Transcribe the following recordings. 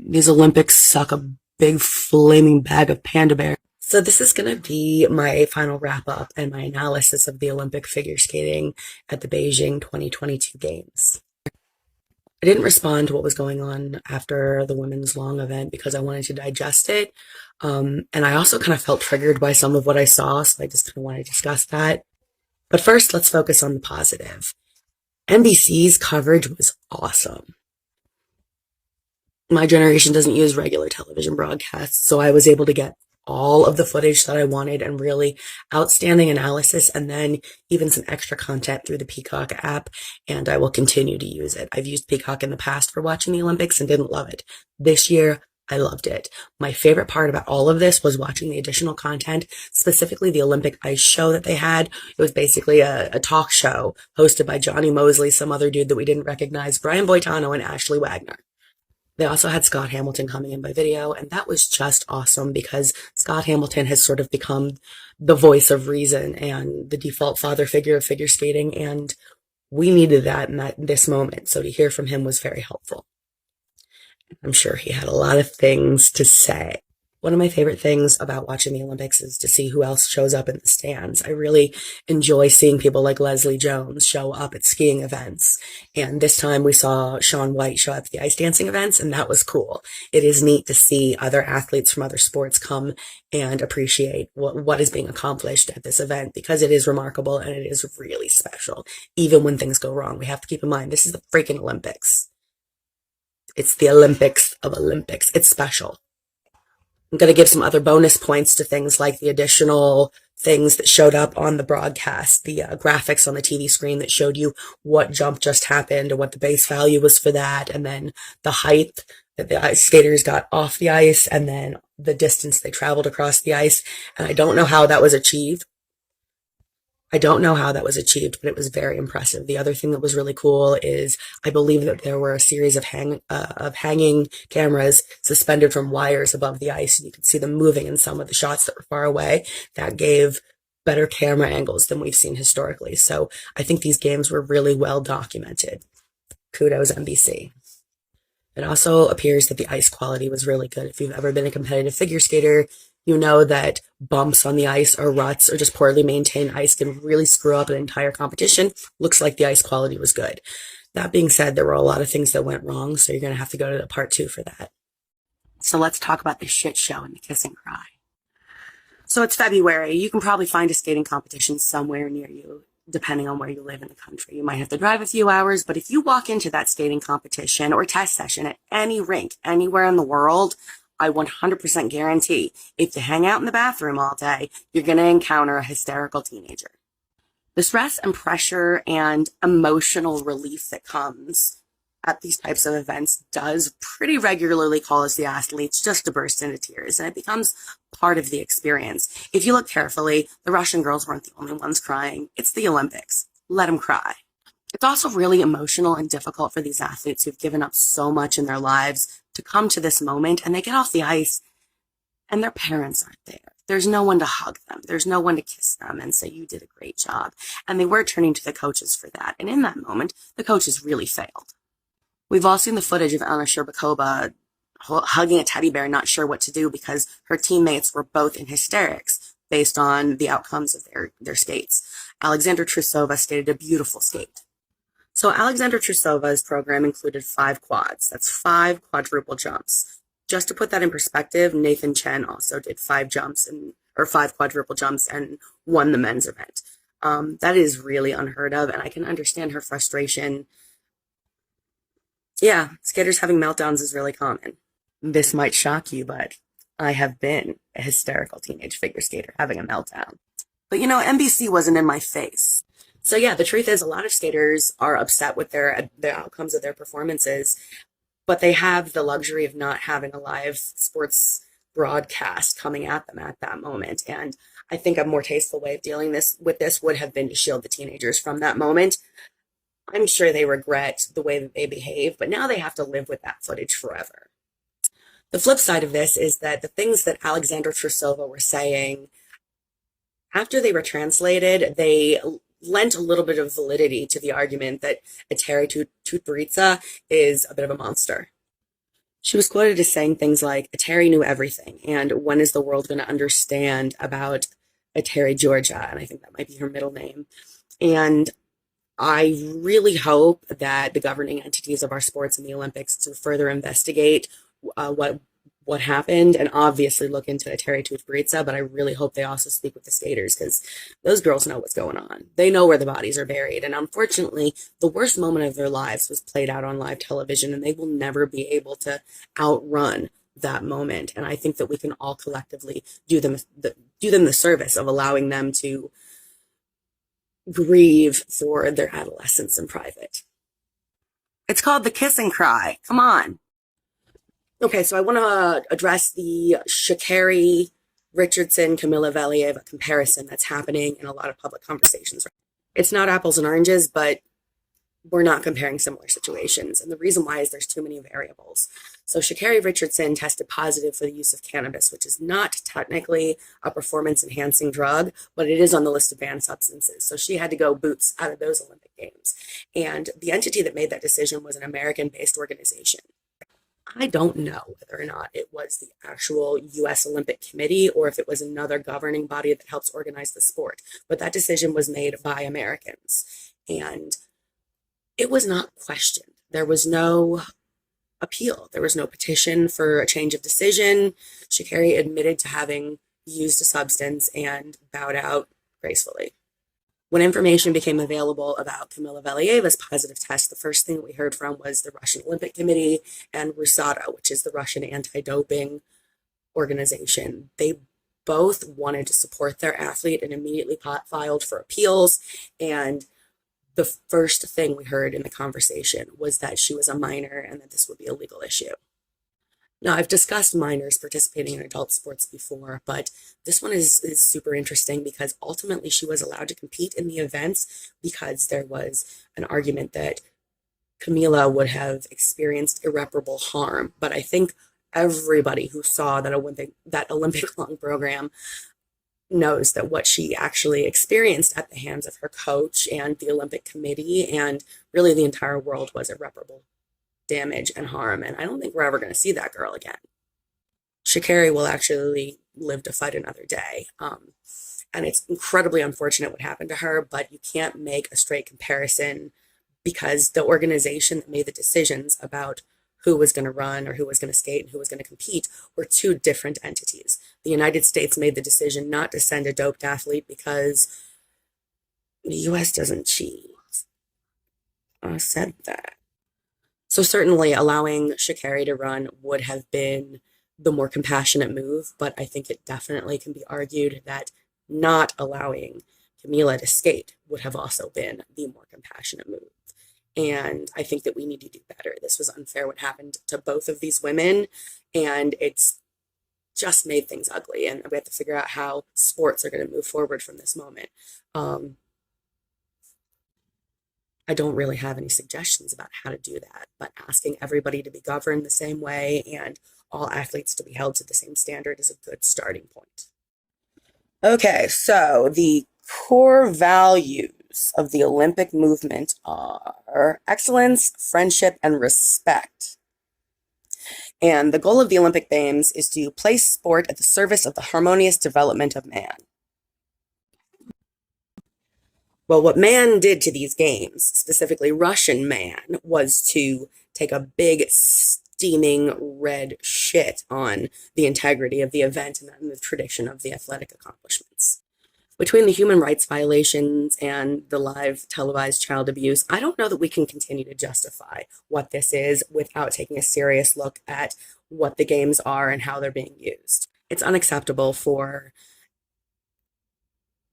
These Olympics suck a big flaming bag of panda bear. So this is going to be my final wrap up and my analysis of the Olympic figure skating at the Beijing 2022 Games. I didn't respond to what was going on after the women's long event because I wanted to digest it. And I also kind of felt triggered by some of what I saw, so I just kind of want to discuss that. But first, let's focus on the positive. NBC's coverage was awesome. My generation doesn't use regular television broadcasts, so I was able to get all of the footage that I wanted and really outstanding analysis, and then even some extra content through the Peacock app, and I will continue to use it. I've used Peacock in the past for watching the Olympics and didn't love it. This year, I loved it. My favorite part about all of this was watching the additional content, specifically the Olympic ice show that they had. It was basically a talk show hosted by Johnny Mosley, some other dude that we didn't recognize, Brian Boitano, and Ashley Wagner. They also had Scott Hamilton coming in by video, and that was just awesome because Scott Hamilton has sort of become the voice of reason and the default father figure of figure skating, and we needed that in this moment. So to hear from him was very helpful. I'm sure he had a lot of things to say. One of my favorite things about watching the Olympics is to see who else shows up in the stands. I really enjoy seeing people like Leslie Jones show up at skiing events. And this time we saw Shaun White show up at the ice dancing events, and that was cool. It is neat to see other athletes from other sports come and appreciate what is being accomplished at this event because it is remarkable and it is really special. Even when things go wrong, we have to keep in mind this is the freaking Olympics. It's the Olympics of Olympics. It's special. I'm going to give some other bonus points to things like the additional things that showed up on the broadcast, the graphics on the TV screen that showed you what jump just happened and what the base value was for that, and then the height that the ice skaters got off the ice, and then the distance they traveled across the ice. And I don't know how that was achieved. But it was very impressive. The other thing that was really cool is I believe that there were a series of hanging cameras suspended from wires above the ice, and you could see them moving in some of the shots that were far away. That gave better camera angles than we've seen historically. So I think these games were really well documented. Kudos, NBC. It also appears that the ice quality was really good. If you've ever been a competitive figure skater, you know that bumps on the ice or ruts or just poorly maintained ice can really screw up an entire competition. Looks like the ice quality was good. That being said, there were a lot of things that went wrong, so you're going to have to go to the part 2 for that. So let's talk about the shit show and the kiss and cry. So it's February. You can probably find a skating competition somewhere near you, depending on where you live in the country. You might have to drive a few hours, but if you walk into that skating competition or test session at any rink anywhere in the world, I 100% guarantee if you hang out in the bathroom all day, you're going to encounter a hysterical teenager. The stress and pressure and emotional relief that comes at these types of events does pretty regularly cause the athletes just to burst into tears, and it becomes part of the experience. If you look carefully, the Russian girls weren't the only ones crying. It's the Olympics. Let them cry. It's also really emotional and difficult for these athletes who've given up so much in their lives to come to this moment, and they get off the ice and their parents aren't there. There's no one to hug them. There's no one to kiss them and say, you did a great job. And they were turning to the coaches for that. And in that moment, the coaches really failed. We've all seen the footage of Anna Sherbakova hugging a teddy bear, not sure what to do because her teammates were both in hysterics based on the outcomes of their skates. Alexandra Trusova skated a beautiful skate. So Alexandra Trusova's program included 5 quads. That's 5 quadruple jumps. Just to put that in perspective, Nathan Chen also did 5 quadruple jumps and won the men's event. That is really unheard of, and I can understand her frustration. Yeah, skaters having meltdowns is really common. This might shock you, but I have been a hysterical teenage figure skater having a meltdown. But NBC wasn't in my face. So yeah, the truth is a lot of skaters are upset with the outcomes of their performances, but they have the luxury of not having a live sports broadcast coming at them at that moment. And I think a more tasteful way of dealing with this would have been to shield the teenagers from that moment. I'm sure they regret the way that they behave, but now they have to live with that footage forever. The flip side of this is that the things that Alexandra Trusova were saying, after they were translated, they lent a little bit of validity to the argument that Eteri Tutberidze is a bit of a monster. She was quoted as saying things like, Terry knew everything, and when is the world going to understand about a Terry Georgia? And I think that might be her middle name. And I really hope that the governing entities of our sports and the Olympics to further investigate what happened and obviously look into Terry Tutberidze, but I really hope they also speak with the skaters because those girls know what's going on. They know where the bodies are buried. And unfortunately, the worst moment of their lives was played out on live television, and they will never be able to outrun that moment. And I think that we can all collectively do them the service of allowing them to grieve for their adolescence in private. It's called the kiss and cry. Come on. Okay, so I want to address the Sha'Carri Richardson Camila Valieva comparison that's happening in a lot of public conversations. It's not apples and oranges, but we're not comparing similar situations. And the reason why is there's too many variables. So Sha'Carri Richardson tested positive for the use of cannabis, which is not technically a performance enhancing drug, but it is on the list of banned substances. So she had to go boots out of those Olympic Games. And the entity that made that decision was an American-based organization. I don't know whether or not it was the actual US Olympic Committee or if it was another governing body that helps organize the sport, but that decision was made by Americans. And it was not questioned. There was no appeal. There was no petition for a change of decision. Sha'Carri admitted to having used a substance and bowed out gracefully. When information became available about Camila Valieva's positive test, the first thing we heard from was the Russian Olympic Committee and RUSADA, which is the Russian anti-doping organization. They both wanted to support their athlete and immediately filed for appeals. And the first thing we heard in the conversation was that she was a minor and that this would be a legal issue. Now, I've discussed minors participating in adult sports before, but this one is super interesting because ultimately she was allowed to compete in the events because there was an argument that Camila would have experienced irreparable harm. But I think everybody who saw that Olympic long program knows that what she actually experienced at the hands of her coach and the Olympic Committee and really the entire world was irreparable damage and harm. And I don't think we're ever going to see that girl again. Sha'Carri will actually live to fight another day. And it's incredibly unfortunate what happened to her, but you can't make a straight comparison because the organization that made the decisions about who was going to run or who was going to skate and who was going to compete were two different entities. The United States made the decision not to send a doped athlete because the US doesn't cheat. I said that. So certainly allowing Sha'Carri to run would have been the more compassionate move, but I think it definitely can be argued that not allowing Camila to skate would have also been the more compassionate move. And I think that we need to do better. This was unfair what happened to both of these women, and it's just made things ugly. And we have to figure out how sports are going to move forward from this moment. I don't really have any suggestions about how to do that, but asking everybody to be governed the same way and all athletes to be held to the same standard is a good starting point. Okay, so the core values of the Olympic movement are excellence, friendship, and respect. And the goal of the Olympic Games is to place sport at the service of the harmonious development of man. Well, what man did to these games, specifically Russian man, was to take a big steaming red shit on the integrity of the event and the tradition of the athletic accomplishments. Between the human rights violations and the live televised child abuse, I don't know that we can continue to justify what this is without taking a serious look at what the games are and how they're being used. It's unacceptable for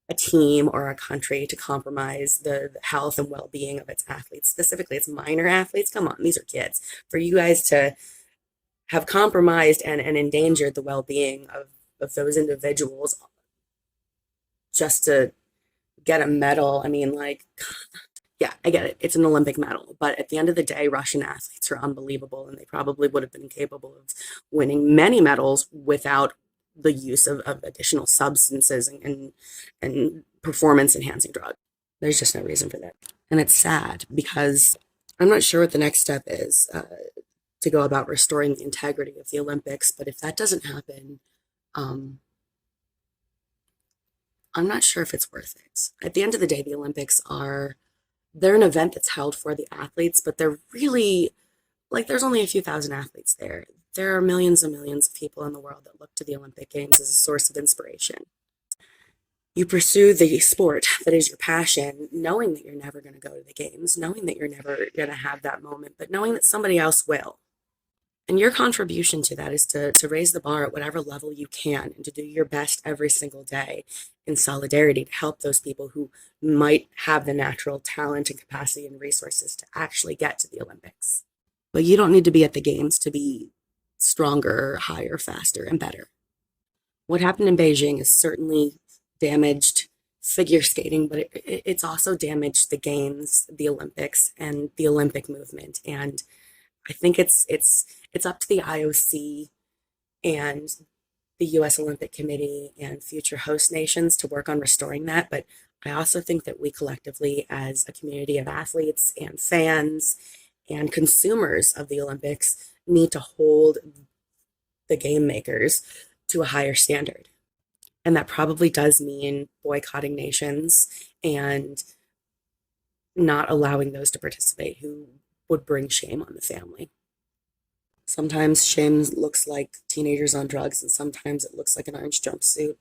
a team or a country to compromise the health and well-being of its athletes, specifically its minor athletes. Come on, these are kids. For you guys to have compromised and endangered the well-being of those individuals just to get a medal. I mean, like, yeah, I get it. It's an Olympic medal. But at the end of the day, Russian athletes are unbelievable, and they probably would have been capable of winning many medals without the use of additional substances and performance enhancing drugs. There's just no reason for that. And it's sad because I'm not sure what the next step is. to go about restoring the integrity of the Olympics. But if that doesn't happen, um, I'm not sure if it's worth it. At the end of the day, the Olympics they're an event that's held for the athletes, but they're really like there's only a few thousand athletes there. There are millions and millions of people in the world that look to the Olympic Games as a source of inspiration. You pursue the sport that is your passion, knowing that you're never going to go to the games, knowing that you're never going to have that moment, but knowing that somebody else will. And your contribution to that is to raise the bar at whatever level you can and to do your best every single day in solidarity to help those people who might have the natural talent and capacity and resources to actually get to the Olympics. But you don't need to be at the games to be stronger, higher, faster, and better. What happened in Beijing has certainly damaged figure skating, but it's also damaged the games, the Olympics, and the Olympic movement. And I think it's up to the IOC and the U.S. Olympic Committee and future host nations to work on restoring that. But I also think that we collectively, as a community of athletes and fans and consumers of the Olympics, need to hold the game makers to a higher standard. And that probably does mean boycotting nations and not allowing those to participate who would bring shame on the family. Sometimes shame looks like teenagers on drugs, and sometimes it looks like an orange jumpsuit.